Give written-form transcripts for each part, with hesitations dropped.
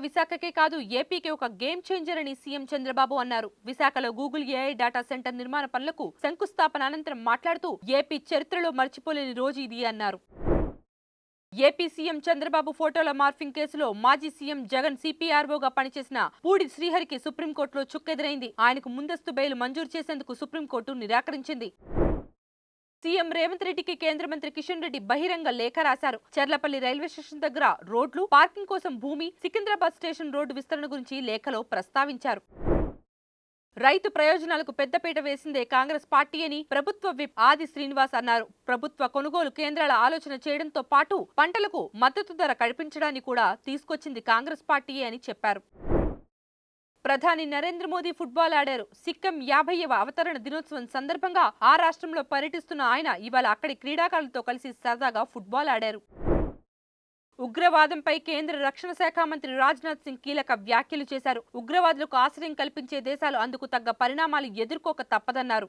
విశాఖకే కాదు ఏపీకి ఒక గేమ్ చేంజర్ అని సీఎం చంద్రబాబు అన్నారు. విశాఖలో గూగుల్ ఏఐ డేటా సెంటర్ నిర్మాణ పనులకు శంకుస్థాపన అనంతరం మాట్లాడుతూ ఏపీ చరిత్రలో మర్చిపోలేని రోజు ఇది అన్నారు. ఏపీ సీఎం చంద్రబాబు ఫోటోల మార్ఫింగ్ కేసులో మాజీ సీఎం జగన్ సిపిఆర్ఓగా పనిచేసిన పూడి శ్రీహరికి సుప్రీంకోర్టులో చుక్కెదురైంది. ఆయనకు ముందస్తు బెయిల్ మంజూరు చేసేందుకు సుప్రీంకోర్టు నిరాకరించింది. సీఎం రేవంత్ రెడ్డికి కేంద్ర మంత్రి కిషన్ రెడ్డి బహిరంగ లేఖ రాశారు. చెర్లపల్లి రైల్వే స్టేషన్ దగ్గర రోడ్లు, పార్కింగ్ కోసం భూమి, సికింద్రాబాద్ స్టేషన్ రోడ్డు విస్తరణ గురించి లేఖలో ప్రస్తావించారు. రైతు ప్రయోజనాలకు పెద్దపీట వేసిందే కాంగ్రెస్ పార్టీ అని ప్రభుత్వ విప్ ఆది శ్రీనివాస్ అన్నారు. ప్రభుత్వ కొనుగోలు కేంద్రాల ఆలోచన చేయడంతో పాటు పంటలకు మద్దతు ధర కల్పించడాన్ని కూడా తీసుకొచ్చింది కాంగ్రెస్ పార్టీయే అని చెప్పారు. ప్రధాని నరేంద్ర మోదీ ఫుట్బాల్ ఆడారు. సిక్కిం 50వ అవతరణ దినోత్సవం సందర్భంగా ఆ రాష్ట్రంలో పర్యటిస్తున్న ఆయన ఇవాళ అక్కడి క్రీడాకారులతో కలిసి సరదాగా ఫుట్బాల్ ఆడారు. ఉగ్రవాదంపై కేంద్ర రక్షణ శాఖ మంత్రి రాజ్నాథ్ సింగ్ కీలక వ్యాఖ్యలు చేశారు. ఉగ్రవాదులకు ఆశ్రయం కల్పించే దేశాలు అందుకు తగ్గ పరిణామాలు ఎదుర్కోక తప్పదన్నారు.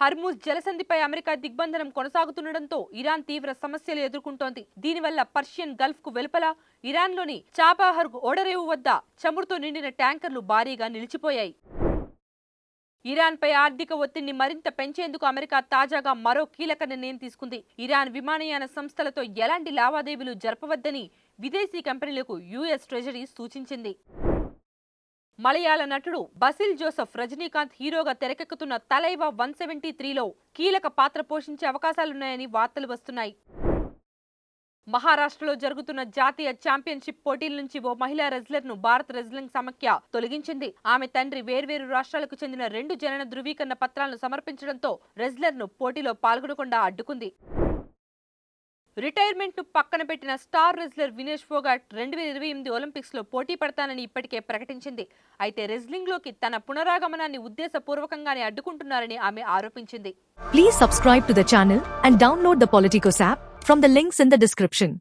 హర్మూజ్ జలసంధిపై అమెరికా దిగ్బంధనం కొనసాగుతుండటంతో ఇరాన్ తీవ్ర సమస్యలు ఎదుర్కొంటోంది. దీనివల్ల పర్షియన్ గల్ఫ్ కు వెలుపల ఇరాన్లోని చాబాహర్ ఓడరేవు వద్ద చమురుతో నిండిన ట్యాంకర్లు భారీగా నిలిచిపోయాయి. ఇరాన్పై ఆర్థిక ఒత్తిడిని మరింత పెంచేందుకు అమెరికా తాజాగా మరో కీలక నిర్ణయం తీసుకుంది. ఇరాన్ విమానయాన సంస్థలతో ఎలాంటి లావాదేవీలు జరపవద్దని విదేశీ కంపెనీలకు యుఎస్ ట్రెజరీ సూచించింది. మలయాళ నటుడు బసిల్ జోసెఫ్ రజనీకాంత్ హీరోగా తెరకెక్కుతున్న తలైవా 173లో కీలక పాత్ర పోషించే అవకాశాలున్నాయని వార్తలు వస్తున్నాయి. మహారాష్ట్రలో జరుగుతున్న జాతీయ ఛాంపియన్షిప్ పోటీల నుంచి ఓ మహిళా రెజ్లర్ ను భారత రెజ్లింగ్ సమాఖ్య తొలగించింది. ఆమె తండ్రి వేర్వేరు రాష్ట్రాలకు చెందిన 2 జనన ధృవీకరణ పత్రాలను సమర్పించడంతో రెజ్లర్ ను పోటీలో పాల్గొనకుండా అడ్డుకుంది. రిటైర్మెంట్ ను పక్కన పెట్టిన star wrestler Vinesh Phogat 2028 Olympics లో పోటీ పడతానని ఇప్పటికే ప్రకటించింది. అయితే రెజ్లింగ్ లోకి తన పునరాగమనాన్ని ఉద్దేశపూర్వకంగానే అడ్డుకుంటున్నారని ఆమె ఆరోపించింది. Please subscribe to the channel and download the Politicos app from the links in the description.